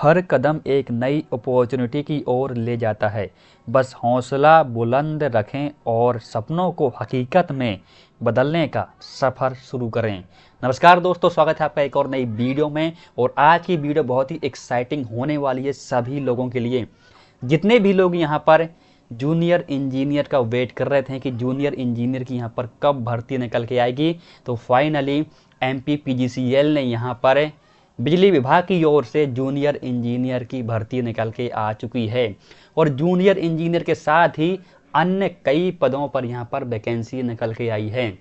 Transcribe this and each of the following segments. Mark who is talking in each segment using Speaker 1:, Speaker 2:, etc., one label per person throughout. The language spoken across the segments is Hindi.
Speaker 1: हर कदम एक नई अपॉर्चुनिटी की ओर ले जाता है। बस हौसला बुलंद रखें और सपनों को हकीकत में बदलने का सफ़र शुरू करें। नमस्कार दोस्तों, स्वागत है आपका एक और नई वीडियो में। और आज की वीडियो बहुत ही एक्साइटिंग होने वाली है सभी लोगों के लिए। जितने भी लोग यहाँ पर जूनियर इंजीनियर का वेट कर रहे थे कि जूनियर इंजीनियर की यहाँ पर कब भर्ती निकल के आएगी, तो फाइनली MPPGCL ने यहाँ पर बिजली विभाग की ओर से जूनियर इंजीनियर की भर्ती निकल के आ चुकी है। और जूनियर इंजीनियर के साथ ही अन्य कई पदों पर यहाँ पर वैकेंसी निकल के आई है।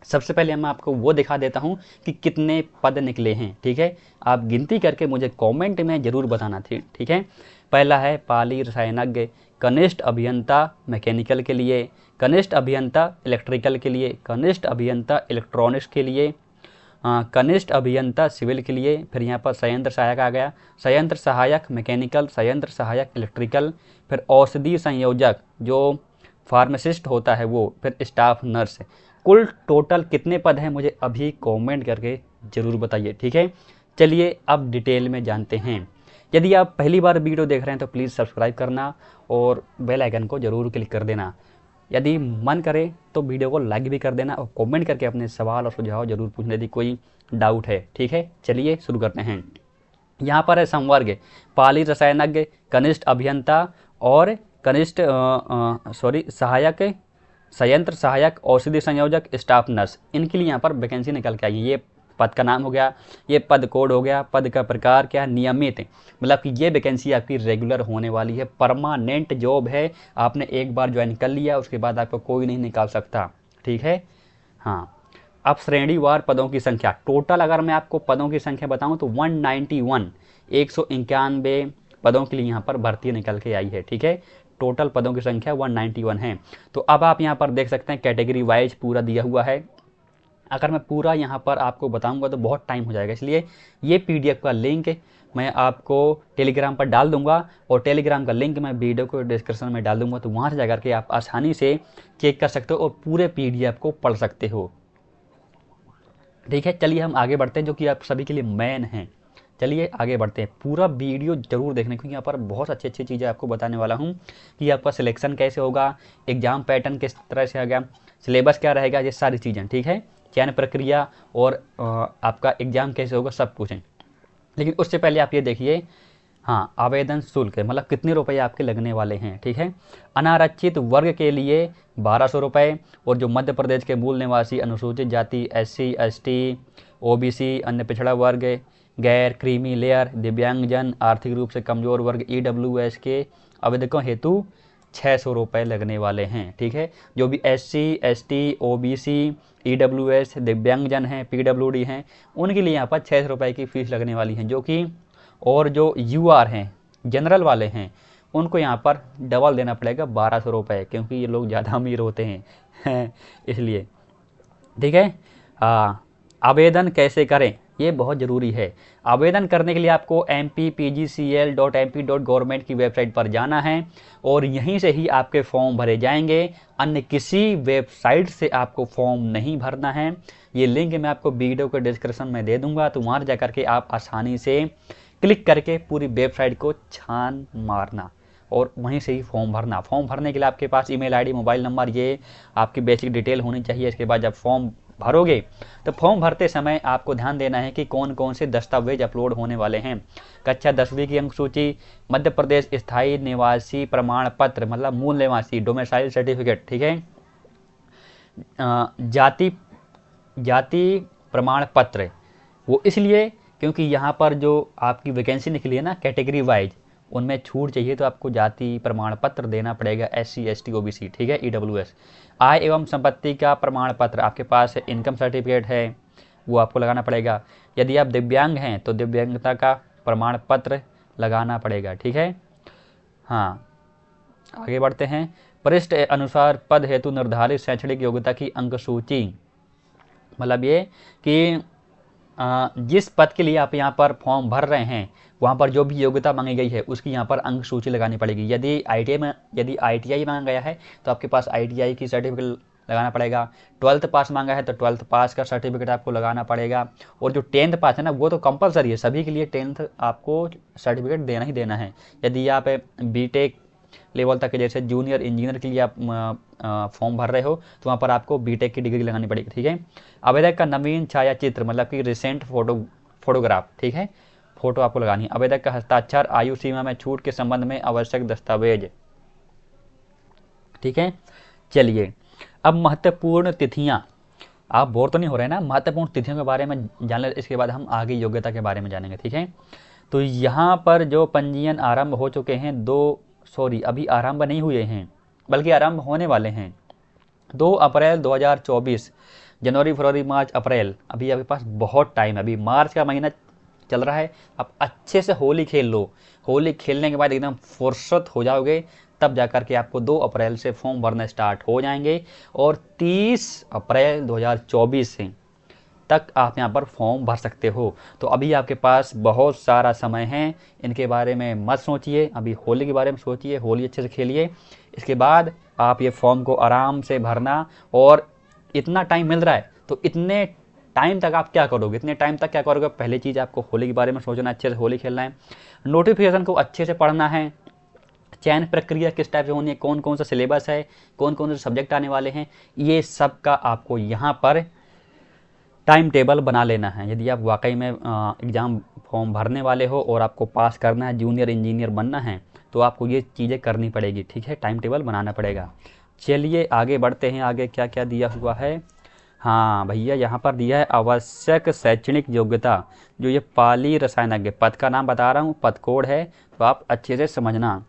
Speaker 1: सबसे पहले मैं आपको वो दिखा देता हूँ कि कितने पद निकले हैं। ठीक है, आप गिनती करके मुझे कमेंट में ज़रूर बताना थी। ठीक है, पहला है पाली रसायनज्ञ, कनिष्ठ अभियंता मैकेनिकल के लिए, कनिष्ठ अभियंता इलेक्ट्रिकल के लिए, कनिष्ठ अभियंता इलेक्ट्रॉनिक्स के लिए, कनिष्ठ अभियंता सिविल के लिए। फिर यहाँ पर संयंत्र सहायक आ गया, संयंत्र सहायक मैकेनिकल, संयंत्र सहायक इलेक्ट्रिकल, फिर औषधि संयोजक जो फार्मासिस्ट होता है वो, फिर स्टाफ नर्स। कुल टोटल कितने पद हैं मुझे अभी कमेंट करके ज़रूर बताइए। ठीक है, चलिए अब डिटेल में जानते हैं। यदि आप पहली बार वीडियो देख रहे हैं तो प्लीज़ सब्सक्राइब करना और बेल आइकन को ज़रूर क्लिक कर देना। यदि मन करे तो वीडियो को लाइक भी कर देना और कमेंट करके अपने सवाल और सुझाव जरूर पूछने, यदि कोई डाउट है। ठीक है, चलिए शुरू करते हैं। यहाँ पर है संवर्ग पाली रसायनज्ञ, कनिष्ठ अभियंता और कनिष्ठ सहायक, संयंत्र सहायक, औषधि संयोजक, स्टाफ नर्स। इनके लिए यहाँ पर वैकेंसी निकल के आई है। ये पद का नाम हो गया, ये पद कोड हो गया, पद का प्रकार क्या है, नियमित, मतलब कि ये वैकेंसी आपकी रेगुलर होने वाली है, परमानेंट जॉब है। आपने एक बार ज्वाइन कर लिया उसके बाद आपको कोई नहीं निकाल सकता। ठीक है, हाँ। अब श्रेणीवार पदों की संख्या टोटल अगर मैं आपको पदों की संख्या बताऊं तो 191 191 पदों के लिए यहाँ पर भर्ती निकल के आई है। ठीक है, टोटल पदों की संख्या 191 है। तो अब आप यहाँ पर देख सकते हैं कैटेगरी वाइज पूरा दिया हुआ है। अगर मैं पूरा यहाँ पर आपको बताऊंगा तो बहुत टाइम हो जाएगा, इसलिए ये PDF का लिंक मैं आपको टेलीग्राम पर डाल दूंगा और टेलीग्राम का लिंक मैं वीडियो को डिस्क्रिप्शन में डाल दूंगा, तो वहाँ से जाकर के आप आसानी से चेक कर सकते हो और पूरे PDF को पढ़ सकते हो। ठीक है, चलिए हम आगे बढ़ते हैं, जो कि आप सभी के लिए मेन हैं। चलिए आगे बढ़ते हैं, पूरा वीडियो जरूर देखने, क्योंकि यहाँ पर बहुत अच्छी अच्छी चीज़ें आपको बताने वाला हूँ कि आपका सिलेक्शन कैसे होगा, एग्जाम पैटर्न किस तरह से आएगा, सिलेबस क्या रहेगा, ये सारी चीज़ें। ठीक है, चयन प्रक्रिया और आपका एग्ज़ाम कैसे होगा, सब कुछ है। लेकिन उससे पहले आप ये देखिए, हाँ, आवेदन शुल्क मतलब कितने रुपए आपके लगने वाले हैं। ठीक है, अनारक्षित वर्ग के लिए 1200 रुपये, और जो मध्य प्रदेश के मूल निवासी, अनुसूचित जाति, SC ST OBC, अन्य पिछड़ा वर्ग, गैर क्रीमी लेयर, दिव्यांगजन, आर्थिक रूप से कमजोर वर्ग, EWS के आवेदकों हेतु 600 रुपये लगने वाले हैं। ठीक है, जो भी SC ST OBC EWS दिव्यांगजन हैं, PWD हैं, उनके लिए यहाँ पर 600 रुपये की फ़ीस लगने वाली है, जो कि और जो UR हैं, जनरल वाले हैं, उनको यहाँ पर डबल देना पड़ेगा 1200 रुपये, क्योंकि ये लोग ज़्यादा अमीर होते हैं इसलिए। ठीक है, आवेदन कैसे करें ये बहुत ज़रूरी है। आवेदन करने के लिए आपको mpgcl.mp.gov की वेबसाइट पर जाना है और यहीं से ही आपके फॉर्म भरे जाएंगे। अन्य किसी वेबसाइट से आपको फॉर्म नहीं भरना है। ये लिंक मैं आपको वीडियो के डिस्क्रिप्शन में दे दूंगा, तो वहाँ जाकर के आप आसानी से क्लिक करके पूरी वेबसाइट को छान मारना और वहीं से ही फॉर्म भरना। फॉर्म भरने के लिए आपके पास email ID, मोबाइल नंबर, ये आपकी बेसिक डिटेल होनी चाहिए। इसके बाद जब फॉर्म भरोगे तो फॉर्म भरते समय आपको ध्यान देना है कि कौन कौन से दस्तावेज अपलोड होने वाले हैं। कक्षा 10वीं की अंक सूची, मध्य प्रदेश स्थायी निवासी प्रमाण पत्र मतलब मूल निवासी डोमिसाइल सर्टिफिकेट। ठीक है, जाति प्रमाण पत्र, वो इसलिए क्योंकि यहाँ पर जो आपकी वैकेंसी निकली है ना कैटेगरी वाइज, उनमें छूट चाहिए तो आपको जाति प्रमाण पत्र देना पड़ेगा, SC ST OBC। ठीक है, EWS। आय एवं संपत्ति का प्रमाण पत्र, आपके पास इनकम सर्टिफिकेट है वो आपको लगाना पड़ेगा। यदि आप दिव्यांग हैं तो दिव्यांगता का प्रमाण पत्र लगाना पड़ेगा। ठीक है, हाँ, आगे बढ़ते हैं। पृष्ठ अनुसार पद हेतु निर्धारित शैक्षणिक योग्यता की अंक सूची, मतलब ये कि जिस पद के लिए आप यहाँ पर फॉर्म भर रहे हैं वहाँ पर जो भी योग्यता मांगी गई है उसकी यहाँ पर अंक सूची लगानी पड़ेगी। यदि ITI मांगा गया है तो आपके पास ITI की सर्टिफिकेट लगाना पड़ेगा। 12th पास मांगा है तो 12th पास का सर्टिफिकेट आपको लगाना पड़ेगा। और जो 10th पास है ना, वो तो कंपलसरी है, सभी के लिए 10th आपको सर्टिफिकेट देना ही देना है। यदि आप बीटेक लेवल तक के, जैसे जूनियर इंजीनियर के लिए आप फॉर्म भर रहे हो, तो वहाँ पर आपको बीटेक की डिग्री लगानी पड़ेगी, ठीक है। आवेदक का नवीन छायाचित्र, मतलब कि रिसेंट फोटोग्राफ, ठीक है, फोटो आपको लगानी है। आवेदक का हस्ताक्षर, आयु सीमा में छूट के संबंध में आवश्यक दस्तावेज, ठीक है। चलिए, अब महत्वपूर्ण तिथियां, आप बोर तो नहीं हो रहे ना, महत्वपूर्ण तिथियों के बारे में जान ले, इसके बाद हम आगे योग्यता के बारे में जानेंगे, ठीक है। तो यहाँ पर जो पंजीयन आरंभ हो चुके हैं, अभी आरंभ नहीं हुए हैं, बल्कि आरंभ होने वाले हैं। 2 अप्रैल 2024, जनवरी, फरवरी, मार्च, अप्रैल, अभी आपके पास बहुत टाइम है। अभी मार्च का महीना चल रहा है, आप अच्छे से होली खेल लो। होली खेलने के बाद एकदम फुर्सत हो जाओगे, तब जाकर के आपको 2 अप्रैल से फॉर्म भरना स्टार्ट हो जाएंगे और 30 अप्रैल 2024 से तक आप यहाँ पर फॉर्म भर सकते हो। तो अभी आपके पास बहुत सारा समय है, इनके बारे में मत सोचिए, अभी होली के बारे में सोचिए, होली अच्छे से खेलिए। इसके बाद आप ये फॉर्म को आराम से भरना, और इतना टाइम मिल रहा है तो इतने टाइम तक आप क्या करोगे, इतने टाइम तक क्या करोगे, पहली चीज़ आपको होली के बारे में सोचना, अच्छे से होली खेलना है, नोटिफिकेशन को अच्छे से पढ़ना है, चयन प्रक्रिया किस टाइप से होनी है, कौन कौन सा सिलेबस है, कौन कौन से सब्जेक्ट आने वाले हैं, ये सब का आपको यहाँ पर टाइम टेबल बना लेना है। यदि आप वाकई में एग्ज़ाम फॉर्म भरने वाले हो और आपको पास करना है, जूनियर इंजीनियर बनना है, तो आपको ये चीज़ें करनी पड़ेगी, ठीक है, टाइम टेबल बनाना पड़ेगा। चलिए आगे बढ़ते हैं, आगे क्या क्या दिया हुआ है। हाँ भैया, यहाँ पर दिया है आवश्यक शैक्षणिक योग्यता, जो ये पाली रसायनज्ञ पद का नाम बता रहा हूँ, पद कोड है, तो आप अच्छे से समझना।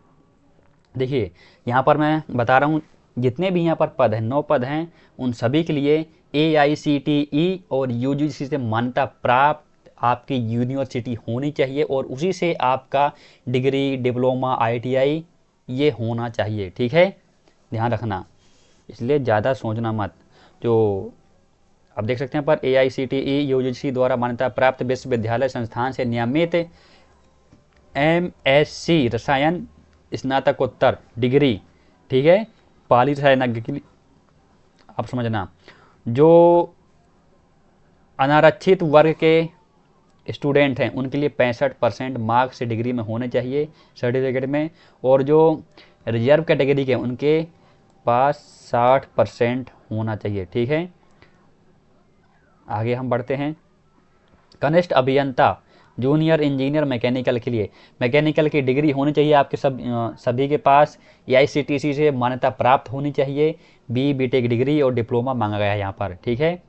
Speaker 1: देखिए यहाँ पर मैं बता रहा हूँ, जितने भी यहाँ पर पद हैं, 9 पद हैं, उन सभी के लिए AICTE और UGC से मान्यता प्राप्त आपकी यूनिवर्सिटी होनी चाहिए, और उसी से आपका डिग्री, डिप्लोमा, ITI ये होना चाहिए, ठीक है, ध्यान रखना। इसलिए ज़्यादा सोचना मत। जो आप देख सकते हैं पर AICTE UGC द्वारा मान्यता प्राप्त विश्वविद्यालय संस्थान से नियमित MSc रसायन स्नातकोत्तर डिग्री, ठीक है, पाली रसायनज्ञ के लिए आप समझना। जो अनारक्षित वर्ग के स्टूडेंट हैं उनके लिए 65% मार्क्स से डिग्री में होने चाहिए, सर्टिफिकेट में, और जो रिजर्व कैटेगरी के उनके पास 60% होना चाहिए, ठीक है। आगे हम बढ़ते हैं। कनिष्ठ अभियंता, जूनियर इंजीनियर मैकेनिकल के लिए मैकेनिकल की डिग्री होनी चाहिए आपके सभी के पास, AICTE से मान्यता प्राप्त होनी चाहिए, BTech डिग्री और डिप्लोमा मांगा गया है यहाँ पर, ठीक है।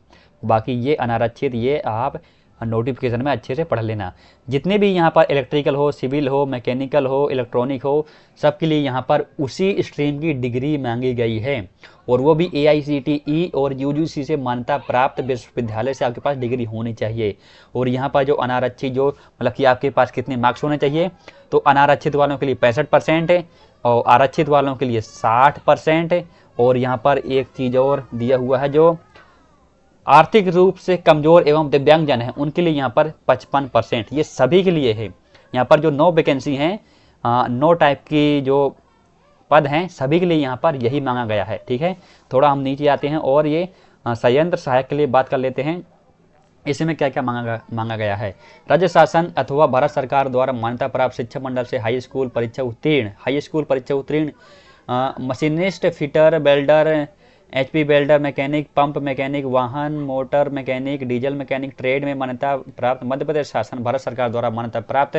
Speaker 1: बाकी ये अनारक्षित, ये आप नोटिफिकेशन में अच्छे से पढ़ लेना। जितने भी यहाँ पर इलेक्ट्रिकल हो, सिविल हो, मैकेनिकल हो, इलेक्ट्रॉनिक हो, सबके लिए यहाँ पर उसी स्ट्रीम की डिग्री मांगी गई है, और वो भी AICTE और UGC से मान्यता प्राप्त विश्वविद्यालय से आपके पास डिग्री होनी चाहिए। और यहाँ पर जो अनारक्षित, जो मतलब कि आपके पास कितने मार्क्स होने चाहिए, तो अनारक्षित वालों के लिए 65% है, और आरक्षित वालों के लिए 60% है। और यहाँ पर एक चीज़ और दिया हुआ है, जो आर्थिक रूप से कमजोर एवं दिव्यांगजन हैं उनके लिए यहाँ पर 55%, ये सभी के लिए है। यहाँ पर जो 9 वैकेंसी हैं, 9 टाइप की जो पद हैं, सभी के लिए यहाँ पर यही मांगा गया है, ठीक है। थोड़ा हम नीचे आते हैं और ये संयंत्र सहायक के लिए बात कर लेते हैं। इसमें क्या क्या मांगा गया है। राज्य शासन अथवा भारत सरकार द्वारा मान्यता प्राप्त शिक्षा मंडल से हाई स्कूल परीक्षा उत्तीर्ण machinist, fitter, welder, HP welder, mechanic, pump mechanic, वाहन motor mechanic, diesel mechanic trade में मान्यता प्राप्त मध्य प्रदेश शासन भारत सरकार द्वारा मान्यता प्राप्त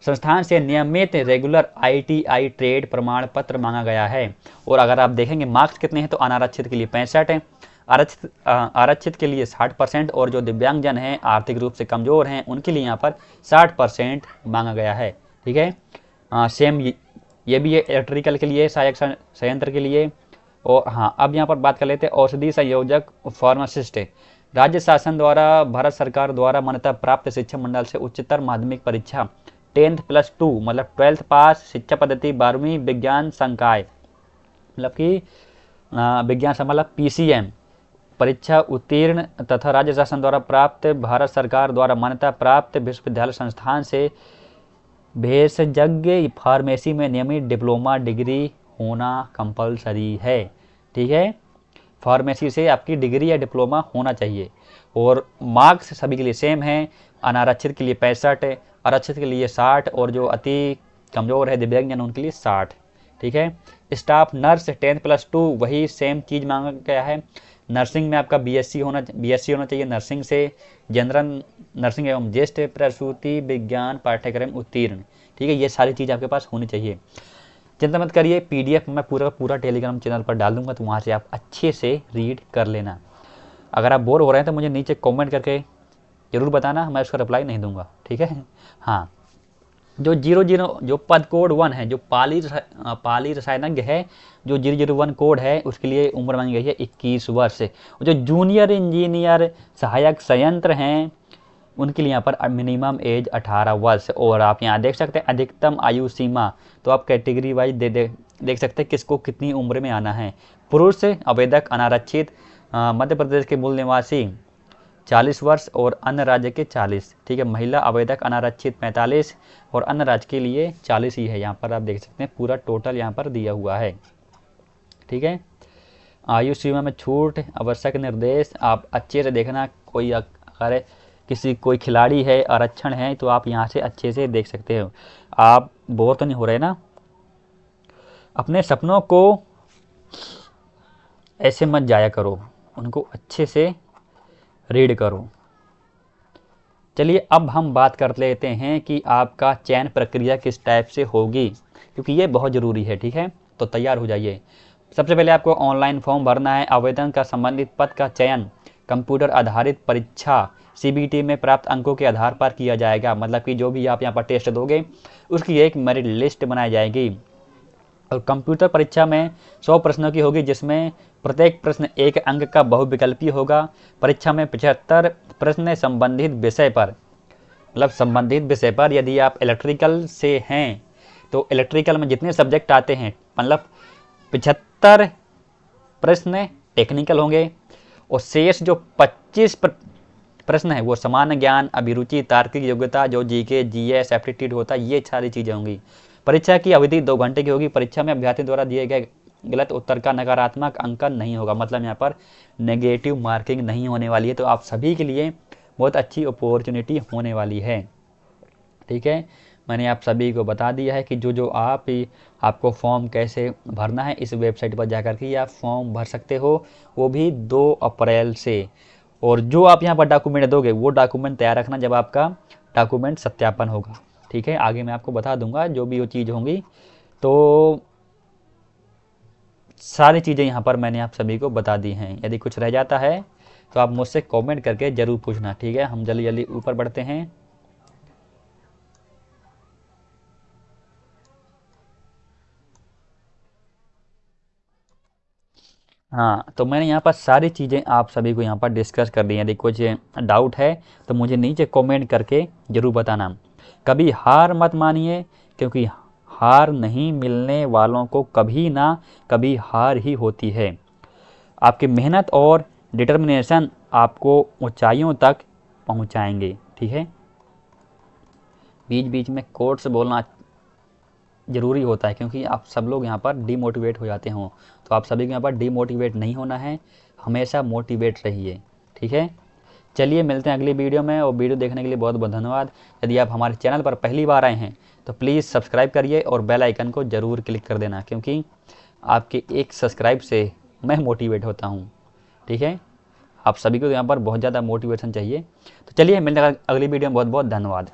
Speaker 1: संस्थान से नियमित रेगुलर ITI ट्रेड प्रमाण पत्र मांगा गया है। और अगर आप देखेंगे मार्क्स कितने हैं, तो अनारक्षित के लिए 65 है, आरक्षित के लिए 60%, और जो दिव्यांगजन हैं, आर्थिक रूप से कमजोर हैं, उनके लिए यहाँ पर 60% मांगा गया है, ठीक है। सेम ये भी है इलेक्ट्रिकल के लिए, सहायक संयंत्र के लिए। और हाँ, अब यहाँ पर बात कर लेते हैं औषधि संयोजक, फार्मासिस्ट। राज्य शासन द्वारा भारत सरकार द्वारा मान्यता प्राप्त शिक्षा मंडल से उच्चतर माध्यमिक परीक्षा 10+2 मतलब 12th पास, शिक्षा पद्धति 12वीं, विज्ञान संकाय मतलब कि विज्ञान मतलब PCM परीक्षा उत्तीर्ण तथा राज्य शासन द्वारा प्राप्त भारत सरकार द्वारा मान्यता प्राप्त विश्वविद्यालय संस्थान से भेषजज्ञ फार्मेसी में नियमित डिप्लोमा डिग्री होना कंपलसरी है, ठीक है। फार्मेसी से आपकी डिग्री या डिप्लोमा होना चाहिए। और मार्क्स सभी के लिए सेम है, अनारक्षित के लिए 65, आरक्षित के लिए 60 और जो अति कमज़ोर है दिव्यांगजन उनके लिए 60। ठीक है। स्टाफ नर्स 10+2 वही सेम चीज़ मांगा गया है। नर्सिंग में आपका बीएससी होना चाहिए नर्सिंग से। जनरल नर्सिंग एवं ज्येष्ठ प्रसूति विज्ञान पाठ्यक्रम उत्तीर्ण। ठीक है, ये सारी चीज़ आपके पास होनी चाहिए। चिंता मत करिए, पीडीएफ मैं पूरा टेलीग्राम चैनल पर डाल दूंगा, तो वहाँ से आप अच्छे से रीड कर लेना। अगर आप बोर हो रहे हैं तो मुझे नीचे कमेंट करके ज़रूर बताना, मैं उसका रिप्लाई नहीं दूंगा। ठीक है। हाँ, जो 00 जो पद कोड 1 है, जो पाली रसायनज्ञ है, जो 001 कोड है, उसके लिए उम्र मांगी गई है 21 वर्ष। जो जूनियर इंजीनियर सहायक संयंत्र हैं उनके लिए यहाँ पर मिनिमम एज 18 वर्ष। और आप यहाँ देख सकते हैं अधिकतम आयु सीमा, तो आप कैटेगरी वाइज देख सकते हैं किसको कितनी उम्र में आना है। पुरुष आवेदक अनारक्षित मध्य प्रदेश के मूल निवासी 40 वर्ष और अन्य राज्य के 40। ठीक है। महिला आवेदक अनारक्षित 45 और अन्य राज्य के लिए 40 ही है। यहाँ पर आप देख सकते हैं पूरा टोटल यहाँ पर दिया हुआ है। ठीक है। आयु सीमा में छूट, आवश्यक निर्देश आप अच्छे से देखना। कोई अगर कोई खिलाड़ी है, आरक्षण है, तो आप यहाँ से अच्छे से देख सकते हो। आप बोर तो नहीं हो रहे ना? अपने सपनों को ऐसे मत जाया करो, उनको अच्छे से रीड करो। चलिए अब हम बात कर लेते हैं कि आपका चयन प्रक्रिया किस टाइप से होगी, क्योंकि ये बहुत ज़रूरी है। ठीक है, तो तैयार हो जाइए। सबसे पहले आपको ऑनलाइन फॉर्म भरना है। आवेदन का संबंधित पद का चयन कंप्यूटर आधारित परीक्षा सीबीटी में प्राप्त अंकों के आधार पर किया जाएगा। मतलब कि जो भी आप यहाँ पर टेस्ट दोगे उसकी एक मेरिट लिस्ट बनाई जाएगी। और कंप्यूटर परीक्षा में 100 प्रश्नों की होगी, जिसमें प्रत्येक प्रश्न 1 अंक का बहुविकल्पीय होगा। परीक्षा में 75 प्रश्न संबंधित विषय पर, मतलब संबंधित विषय पर। यदि आप इलेक्ट्रिकल से हैं तो इलेक्ट्रिकल में जितने सब्जेक्ट आते हैं, मतलब 75 प्रश्न टेक्निकल होंगे। और शेष जो 25 प्रश्न है वो सामान्य ज्ञान, अभिरुचि, तार्किक योग्यता, जो जीके, जीएस, एप्टीट्यूड होता है, ये सारी चीज़ें होंगी। परीक्षा की अवधि 2 घंटे की होगी। परीक्षा में अभ्यर्थी द्वारा दिए गए गलत उत्तर का नकारात्मक अंकन नहीं होगा, मतलब यहाँ पर नेगेटिव मार्किंग नहीं होने वाली है। तो आप सभी के लिए बहुत अच्छी अपॉर्चुनिटी होने वाली है। ठीक है, मैंने आप सभी को बता दिया है कि जो आपको फॉर्म कैसे भरना है। इस वेबसाइट पर जाकर के आप फॉर्म भर सकते हो, वो भी 2 अप्रैल से। और जो आप यहाँ पर डॉक्यूमेंट दोगे वो डॉक्यूमेंट तैयार रखना जब आपका डॉक्यूमेंट सत्यापन होगा। ठीक है, आगे मैं आपको बता दूंगा जो भी वो चीज़ होंगी। तो सारी चीज़ें यहाँ पर मैंने आप सभी को बता दी हैं। यदि कुछ रह जाता है तो आप मुझसे कमेंट करके ज़रूर पूछना। ठीक है, हम जल्दी जल्दी ऊपर बढ़ते हैं। हाँ, तो मैंने यहाँ पर सारी चीज़ें आप सभी को यहाँ पर डिस्कस कर दी हैं। यदि कुछ डाउट है तो मुझे नीचे कमेंट करके ज़रूर बताना। कभी हार मत मानिए, क्योंकि हार नहीं मिलने वालों को कभी ना कभी हार ही होती है। आपकी मेहनत और डिटर्मिनेशन आपको ऊंचाइयों तक पहुंचाएंगे। ठीक है, बीच बीच में कोट्स बोलना ज़रूरी होता है, क्योंकि आप सब लोग यहाँ पर डीमोटिवेट हो जाते हों। तो आप सभी को यहाँ पर डीमोटिवेट नहीं होना है, हमेशा मोटिवेट रहिए। ठीक है, चलिए मिलते हैं अगली वीडियो में। और वीडियो देखने के लिए बहुत बहुत धन्यवाद। यदि आप हमारे चैनल पर पहली बार आए हैं तो प्लीज़ सब्सक्राइब करिए और बेल आइकन को ज़रूर क्लिक कर देना, क्योंकि आपके एक सब्सक्राइब से मैं मोटिवेट होता हूँ। ठीक है, आप सभी को यहाँ पर बहुत ज़्यादा मोटिवेशन चाहिए। तो चलिए मिलते हैं अगली वीडियो में। बहुत बहुत धन्यवाद।